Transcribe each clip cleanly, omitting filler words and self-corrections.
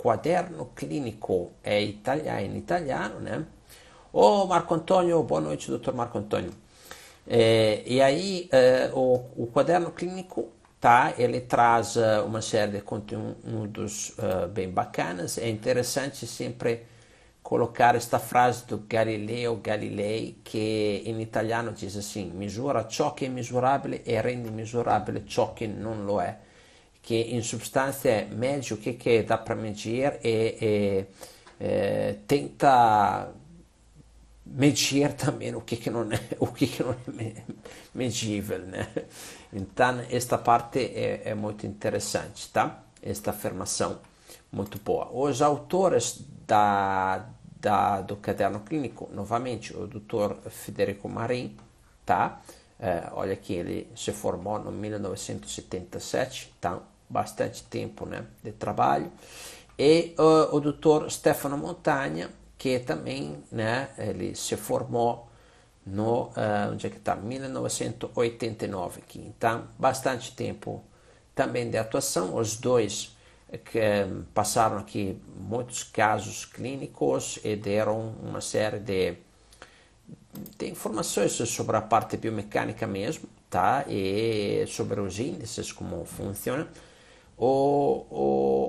quaderno clinico é em italiano, né? Ô Marco Antônio, boa noite, doutor Marco Antônio. E aí, o quaderno clínico, tá? Ele traz uma série de conteúdos bem bacanas. É interessante sempre colocar esta frase do Galileo Galilei, que em italiano diz assim: misura ciò che è misurabile e rende misurabile ciò che non lo è. Che in sostanza é mede o que dá para medir e tenta medir também que não é o que não é medível, né? Então esta parte é muito interessante, tá? Esta afirmação muito boa. Os autores do caderno clínico, novamente, o Dr. Federico Marin, tá? Olha aqui, ele se formou no 1977, tá? Bastante tempo, né, de trabalho. E o Dr. Stefano Montagna, que também, né, ele se formou no onde é que está? 1989 aqui. Então, bastante tempo também de atuação. Os dois que passaram aqui muitos casos clínicos e deram uma série de informações sobre a parte biomecânica mesmo, tá? E sobre os índices, como funciona.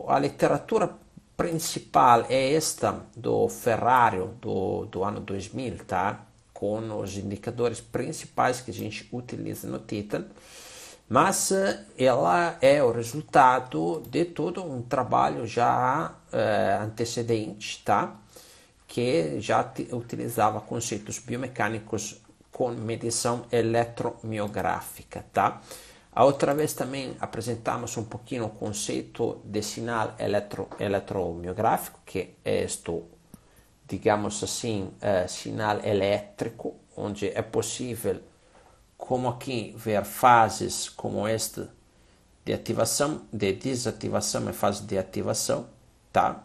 A literatura principal é esta do Ferrario do ano 2000, tá? Com os indicadores principais que a gente utiliza no Titan, mas ela é o resultado de todo um trabalho já antecedente, tá? Que já utilizava conceitos biomecânicos com medição eletromiográfica, tá? A outra vez também apresentamos um pouquinho o conceito de sinal eletromiográfico, que é isto, digamos assim, sinal elétrico, onde é possível, como aqui, ver fases como esta de ativação, de desativação e fase de ativação, tá?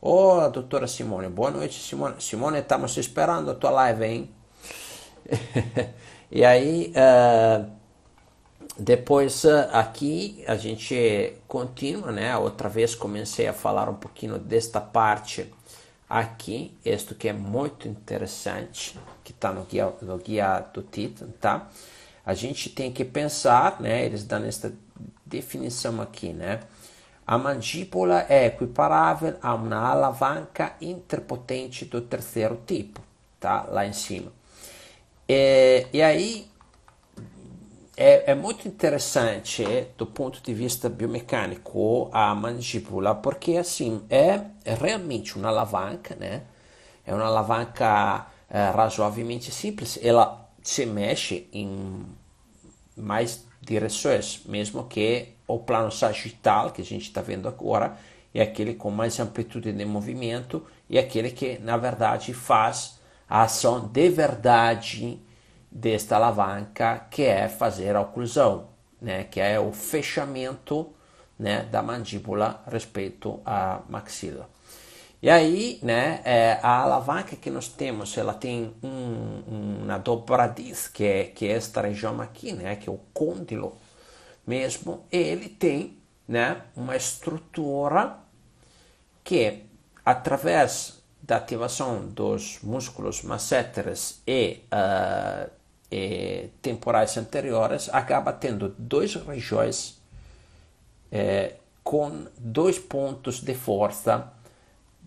Ô, doutora Simone, boa noite, Simone. Simone, estamos esperando a tua live, hein? E aí, depois aqui a gente continua, né? Outra vez comecei a falar um pouquinho desta parte aqui, isto que é muito interessante, que está no guia do Titan, tá? A gente tem que pensar, né? Eles dão esta definição aqui, né? A mandíbula é equiparável a uma alavanca interpotente do terceiro tipo, tá? Lá em cima. E aí é muito interessante do ponto de vista biomecânico a mandíbula, porque assim é realmente uma alavanca, né? É uma alavanca razoavelmente simples. Ela se mexe em mais direções, mesmo que o plano sagital que a gente está vendo agora é aquele com mais amplitude de movimento e aquele que na verdade faz a ação de verdade desta alavanca, que é fazer a oclusão, né? Que é o fechamento, né, da mandíbula respeito à maxila. E aí, né, a alavanca que nós temos, ela tem uma dobradiça, que é esta região aqui, né, que é o côndilo mesmo, e ele tem, né, uma estrutura que, através da ativação dos músculos masseteres e temporais anteriores, acaba tendo duas regiões com dois pontos de força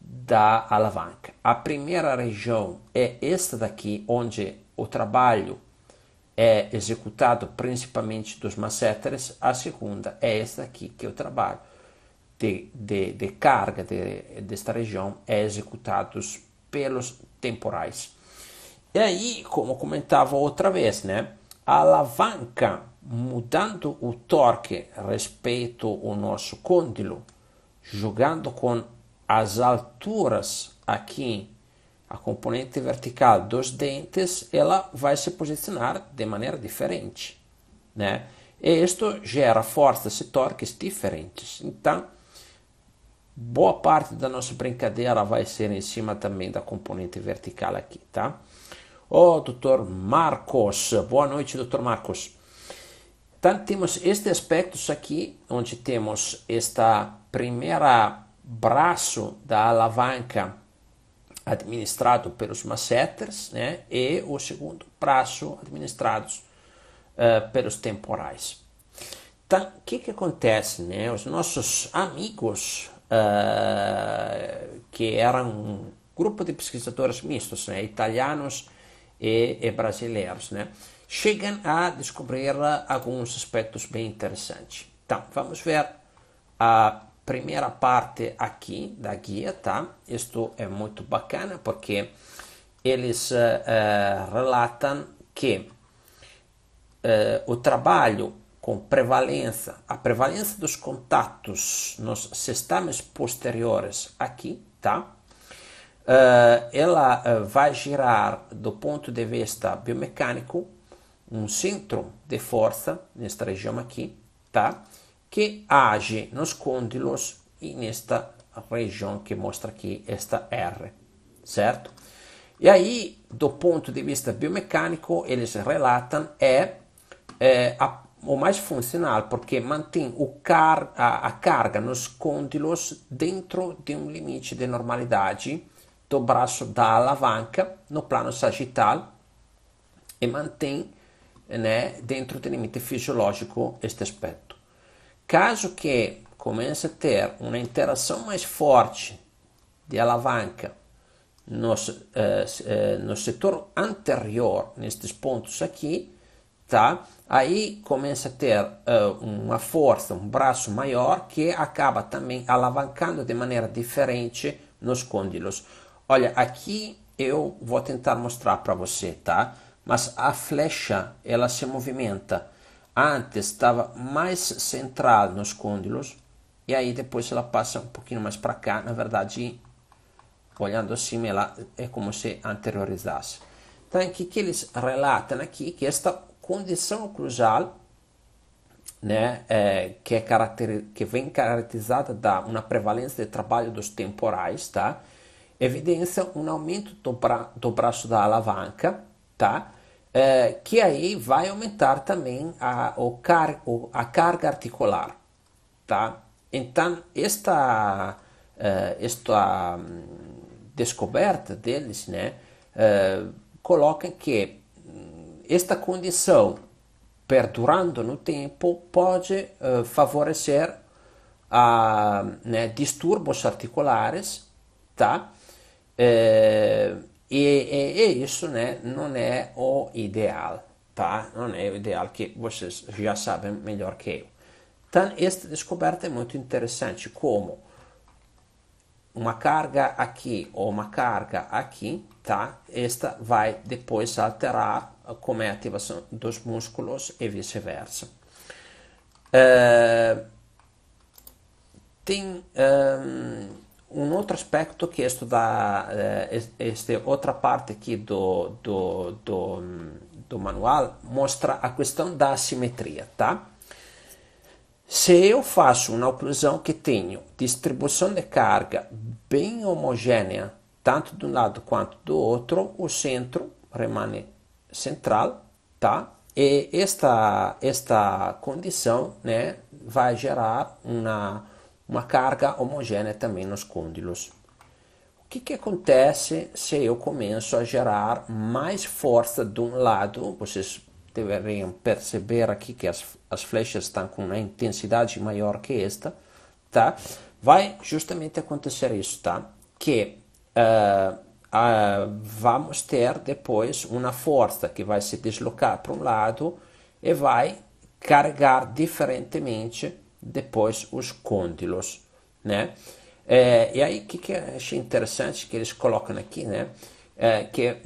da alavanca. A primeira região é esta daqui, onde o trabalho é executado principalmente dos masseteres. A segunda é esta aqui, que é o trabalho de carga desta região é executado pelos temporais. E aí, como comentava outra vez, né, a alavanca, mudando o torque respeito ao nosso côndilo, jogando com as alturas aqui, a componente vertical dos dentes, ela vai se posicionar de maneira diferente, né? E isto gera forças e torques diferentes. Então, boa parte da nossa brincadeira vai ser em cima também da componente vertical aqui, tá? Ô, doutor Marcos, boa noite, doutor Marcos. Então, temos estes aspectos aqui, onde temos esta primeira braço da alavanca administrado pelos masseters, né? E o segundo braço administrado pelos temporais. Então, o que acontece, né? Os nossos amigos, que eram um grupo de pesquisadores mistos, né? Italianos e brasileiros, né? Chegam a descobrir alguns aspectos bem interessantes. Então, vamos ver a primeira parte aqui da guia, tá? Isto é muito bacana porque eles relatam que o trabalho com prevalência, a prevalência dos contatos nos sistemas posteriores aqui, tá? Ela vai gerar, do ponto de vista biomecânico, um centro de força nesta região aqui, tá? Que age nos côndilos e nesta região que mostra aqui esta R, certo? E aí, do ponto de vista biomecânico, eles relatam o mais funcional, porque mantém a carga nos côndilos dentro de um limite de normalidade do braço da alavanca no plano sagital e mantém, né, dentro do limite fisiológico este aspecto. Caso que comece a ter uma interação mais forte de alavanca no setor anterior, nestes pontos aqui, tá? Aí começa a ter uma força, um braço maior que acaba também alavancando de maneira diferente nos côndilos. Olha, aqui eu vou tentar mostrar para você, tá? Mas a flecha, ela se movimenta. Antes estava mais central nos côndilos e aí depois ela passa um pouquinho mais para cá. Na verdade, olhando assim, ela é como se anteriorizasse. Então, o que eles relatam aqui? Que esta condição oclusal, né, que vem caracterizada da uma prevalência de trabalho dos temporais, tá? Evidencia um aumento do braço da alavanca, tá? Que aí vai aumentar também a carga articular, tá? Então, esta descoberta deles, né, coloca que esta condição, perdurando no tempo, pode favorecer distúrbios articulares, tá? E isso, né, não é o ideal, tá? Não é o ideal, que vocês já sabem melhor que eu. Então, esta descoberta é muito interessante, como uma carga aqui ou uma carga aqui, tá? Esta vai depois alterar como é a ativação dos músculos e vice-versa. Tem um outro aspecto que estudar esta outra parte aqui do manual mostra a questão da assimetria, tá? Se eu faço uma oclusão que tenho distribuição de carga bem homogênea, tanto de um lado quanto do outro, o centro rimane central, tá? E esta condição, né, vai gerar uma carga homogênea também nos côndilos. O que acontece se eu começo a gerar mais força de um lado? Vocês deveriam perceber aqui que as flechas estão com uma intensidade maior que esta, tá? Vai justamente acontecer isso, tá? Que vamos ter depois uma força que vai se deslocar para um lado e vai carregar diferentemente depois os côndilos, né? E aí, o que eu achei interessante que eles colocam aqui, né? Que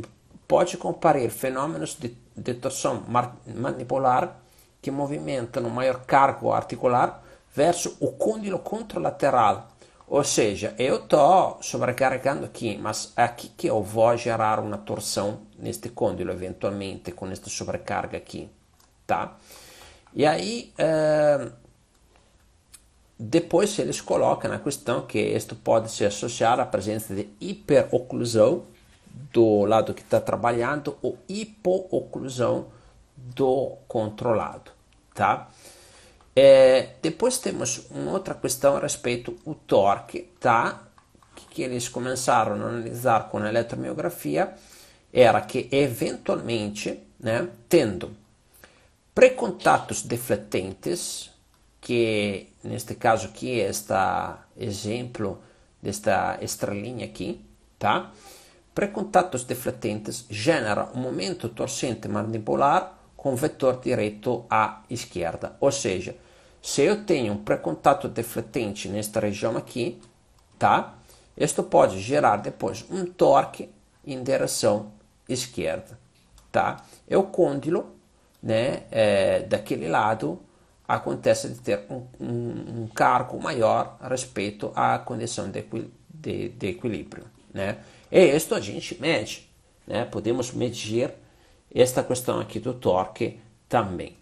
pode comparar fenômenos de torção mandibular que movimentam um maior cargo articular versus o côndilo contralateral. Ou seja, eu estou sobrecarregando aqui, mas é aqui que eu vou gerar uma torção neste côndilo, eventualmente, com esta sobrecarga aqui, tá? E aí, depois eles colocam na questão que isto pode se associar à presença de hiperoclusão do lado que está trabalhando ou hipooclusão do controlado, tá? Depois temos uma outra questão a respeito do torque, tá? Que eles começaram a analisar com a eletromiografia era que eventualmente, né, tendo precontatos defletentes, que neste caso aqui é este exemplo desta estrelinha aqui, tá? Precontatos defletentes genera um momento torcente mandibular com vetor direto à esquerda. Ou seja, se eu tenho um precontato defletente nesta região aqui, tá? Isto pode gerar depois um torque em direção esquerda, tá? E o côndilo, né, daquele lado, acontece de ter um cargo maior a respeito à condição de equilíbrio, né? E isto a gente mede, né? Podemos medir esta questão aqui do torque também.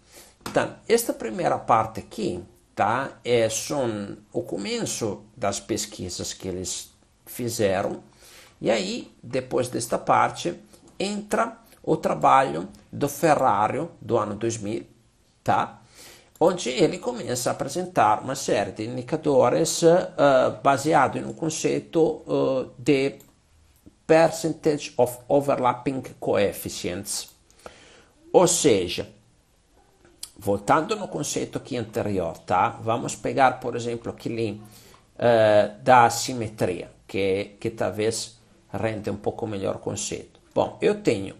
Então, esta primeira parte aqui, tá, são o começo das pesquisas que eles fizeram, e aí, depois desta parte, entra o trabalho do Ferrario do ano 2000, tá? Onde ele começa a apresentar uma série de indicadores baseado no conceito de percentage of overlapping coefficients. Ou seja, voltando no conceito aqui anterior, tá? Vamos pegar, por exemplo, aquele da assimetria, que talvez rende um pouco melhor o conceito. Bom, eu tenho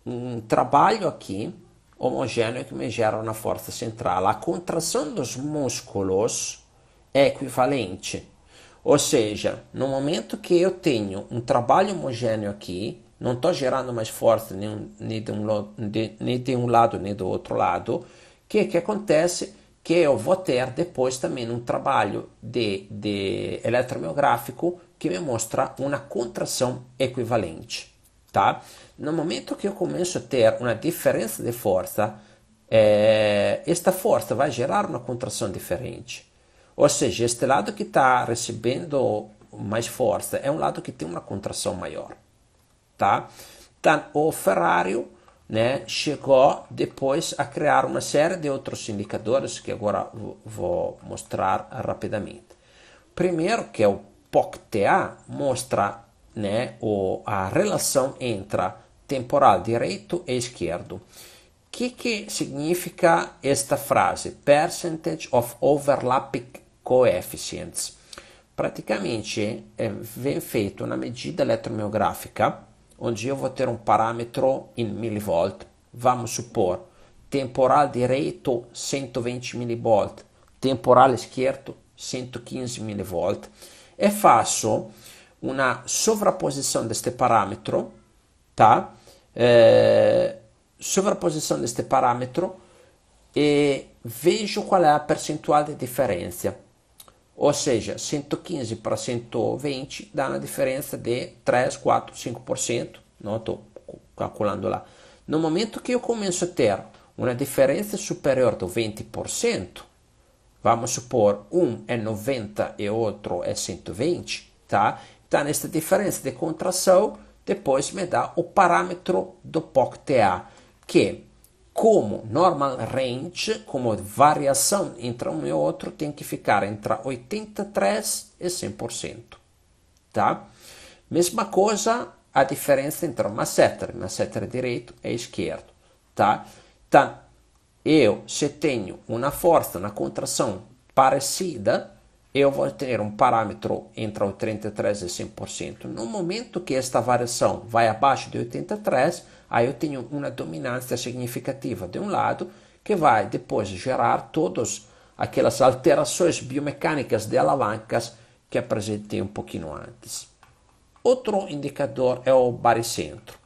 um trabalho aqui homogêneo que me gera uma força central. A contração dos músculos é equivalente. Ou seja, no momento que eu tenho um trabalho homogêneo aqui, não estou gerando mais força nem de um lado nem do outro lado, o que acontece? Que eu vou ter depois também um trabalho de eletromiográfico que me mostra uma contração equivalente, tá? No momento que eu começo a ter uma diferença de força, esta força vai gerar uma contração diferente. Ou seja, este lado que está recebendo mais força é um lado que tem uma contração maior, tá? Então, o Ferrario, né, chegou depois a criar uma série de outros indicadores que agora vou mostrar rapidamente. Primeiro, que é o POC-TA, mostra, né, a relação entre temporal direito e esquerdo. O que significa esta frase? Percentage of overlapping coefficients. Praticamente vem feita uma medida eletromiográfica onde eu vou ter um parâmetro em milivolt. Vamos supor, temporal direito 120 milivolt, temporal esquerdo 115 milivolt. E faço uma sobreposição deste parâmetro, tá? Sobreposição deste parâmetro e vejo qual é a percentual de diferença. Ou seja, 115 para 120 dá uma diferença de 3, 4, 5%. Não estou calculando lá. No momento que eu começo a ter uma diferença superior do 20%, vamos supor, um é 90 e outro é 120, tá? Então, esta diferença de contração depois me dá o parâmetro do POC-TA, que, como normal range, como variação entre um e outro, tem que ficar entre 83% e 100%. Tá? Mesma coisa a diferença entre masseter direito e esquerdo. Tá? Então, se tenho uma força na contração parecida, eu vou ter um parâmetro entre 83% e 100%. No momento que esta variação vai abaixo de 83%, aí eu tenho uma dominância significativa de um lado, que vai depois gerar todas aquelas alterações biomecânicas de alavancas que apresentei um pouquinho antes. Outro indicador é o baricentro.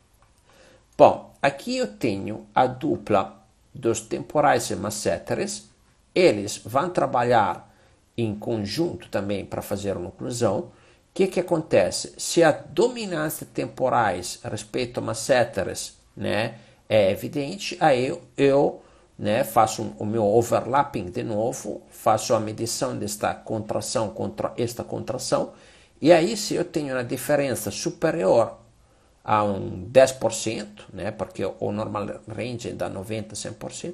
Bom, aqui eu tenho a dupla dos temporais e masseteres. Eles vão trabalhar em conjunto também para fazer uma oclusão. O que acontece? Se a dominância temporais a respeito a masseteres, né, é evidente, aí eu né, faço o meu overlapping de novo, faço a medição desta contração contra esta contração, e aí se eu tenho uma diferença superior a um 10%, né, porque o normal range é da 90% a 100%,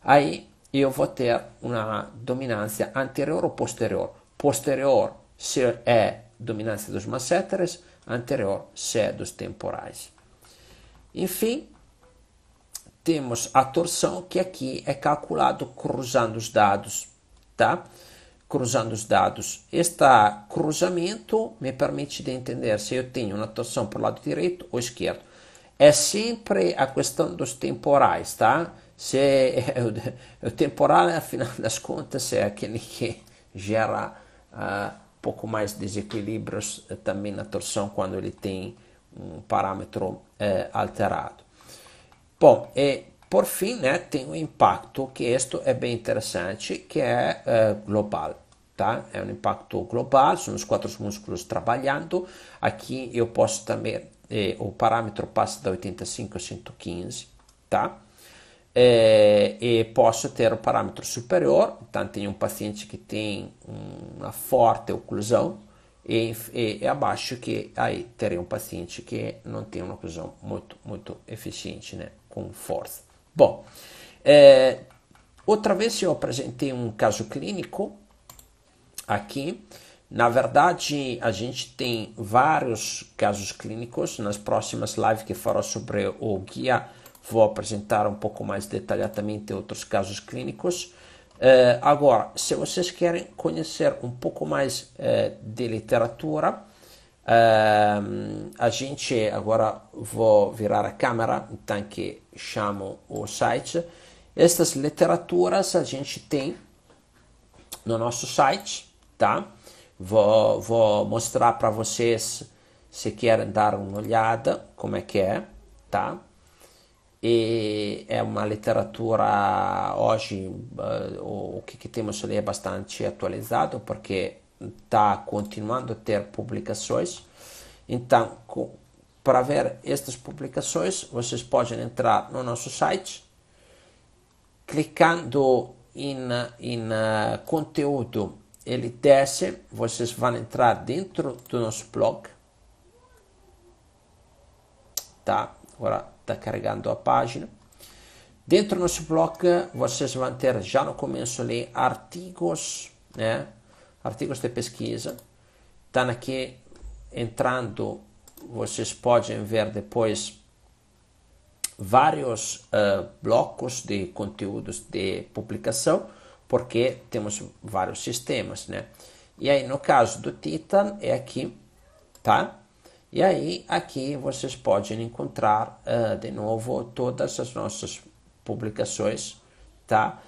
aí eu vou ter uma dominância anterior ou posterior. Posterior se é dominância dos masseteres, anterior se é dos temporais. Enfim, temos a torção, que aqui é calculado cruzando os dados, tá? Cruzando os dados. Este cruzamento me permite de entender se eu tenho uma torção para o lado direito ou esquerdo. É sempre a questão dos temporais, tá? Se o temporal, afinal das contas, é aquele que gera pouco mais desequilíbrios também na torção quando ele tem um parâmetro alterado. Bom, e por fim, né, tem um impacto que isto é bem interessante, que é global, tá? É um impacto global, são os 4 músculos trabalhando. Aqui eu posso também, o parâmetro passa da 85 a 115, tá? E posso ter o parâmetro superior, então tem um paciente que tem uma forte oclusão, e abaixo que aí teria um paciente que não tem uma oclusão muito eficiente, né, com força. Bom, outra vez eu apresentei um caso clínico aqui. Na verdade, a gente tem vários casos clínicos. Nas próximas lives que farò sobre o guia, vou apresentar um pouco mais detalhadamente outros casos clínicos. Agora, se vocês querem conhecer um pouco mais de literatura, a gente agora vou virar a câmera, então que chamo o site. Estas literaturas a gente tem no nosso site, tá? Vou mostrar para vocês, se querem dar uma olhada, como é que é, tá? E é uma literatura hoje, o que temos ali é bastante atualizado, porque está continuando a ter publicações. Então, para ver estas publicações, vocês podem entrar no nosso site, clicando em conteúdo, ele desce, vocês vão entrar dentro do nosso blog, tá? Agora está carregando a página. Dentro do nosso blog, vocês vão ter já no começo ali artigos, né? Artigos de pesquisa. Então aqui, entrando, vocês podem ver depois vários blocos de conteúdos de publicação, porque temos vários sistemas, né? E aí, no caso do Titan, é aqui, tá? E aí, aqui vocês podem encontrar de novo todas as nossas publicações, tá?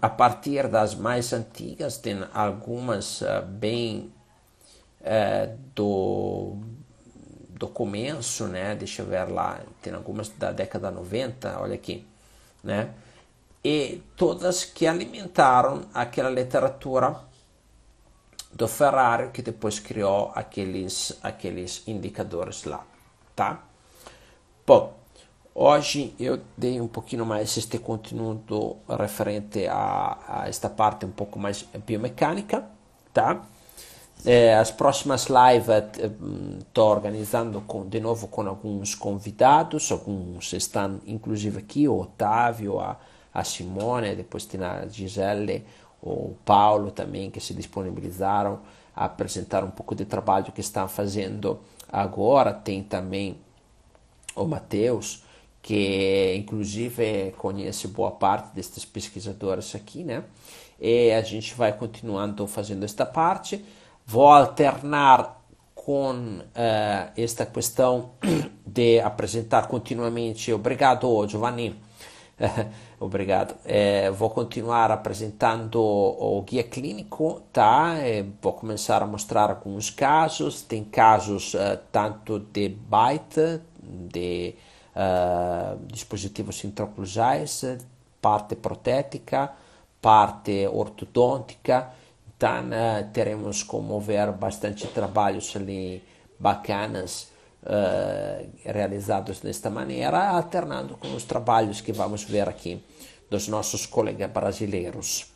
A partir das mais antigas, tem algumas bem do começo, né? Deixa eu ver lá, tem algumas da década 90, olha aqui, né? E todas que alimentaram aquela literatura do Ferrari, que depois criou aqueles indicadores lá, tá? Bom, hoje eu dei um pouquinho mais este conteúdo referente a esta parte um pouco mais biomecânica, tá? As próximas lives estou organizando de novo com alguns convidados, alguns estão inclusive aqui, o Otávio, a Simone, depois tem a Gisele, o Paulo também, que se disponibilizaram a apresentar um pouco de trabalho que estão fazendo agora. Tem também o Matheus, que inclusive conhece boa parte destes pesquisadores aqui, né? E a gente vai continuando fazendo esta parte. Vou alternar com esta questão de apresentar continuamente. Obrigado, Giovanni. Obrigado. Vou continuar apresentando o guia clínico, tá? Vou começar a mostrar alguns casos. Tem casos tanto de byte, de dispositivos intraoclusais, parte protética, parte ortodôntica. Então, teremos como ver bastante trabalhos ali bacanas realizados desta maneira, alternando com os trabalhos que vamos ver aqui dos nossos colegas brasileiros.